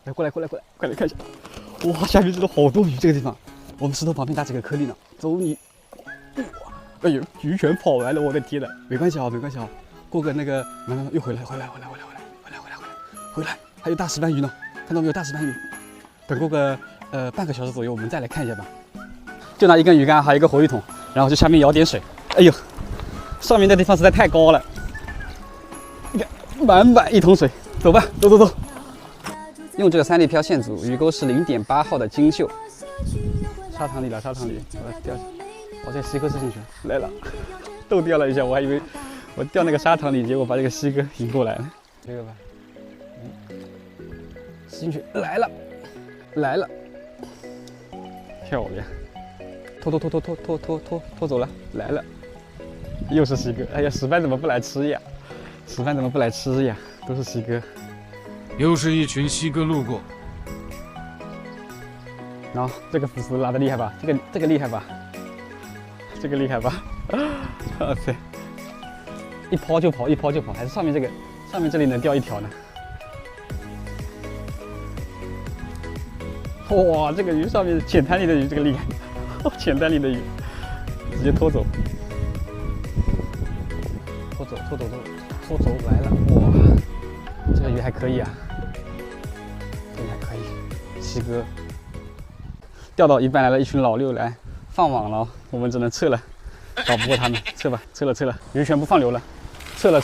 来，过来，快来看一下。哇，下面真的好多鱼，这个地方，我们石头旁边搭几个颗粒呢，走你。哇，哎呦，鱼全跑完了，我的天呐！没关系啊，过个那个，又回来，还有大石斑鱼呢，看到没有？大石斑鱼，等过个半个小时左右，我们再来看一下吧。就拿一根鱼竿，还有一个活鱼桶，然后就下面舀点水。哎呦，上面的地方实在太高了，你看满一桶水，走吧，走。用这个3D漂线组，鱼钩是0.8号的金秀。沙塘里，我要掉下。哦，这个西哥吃进去来了，逗掉了一下，我还以为我掉那个沙塘里，结果把这个西哥引过来了。这个吧，吃进去来了，漂亮，拖走了，来了，又是西哥。哎呀，石斑怎么不来吃呀？都是西哥。又是一群西哥路过。然后这个浮丝拉的厉害吧？这个厉害吧？哇塞！一抛就跑，还是上面这里能钓一条呢？哇，这个鱼上面浅滩里的鱼，这个厉害！浅滩里的鱼，直接拖走来了！哇，这个鱼还可以啊，西哥。钓到一半来了一群老六来放网了，我们只能撤了，打不过他们，撤吧，撤了，鱼全部放流了，撤了。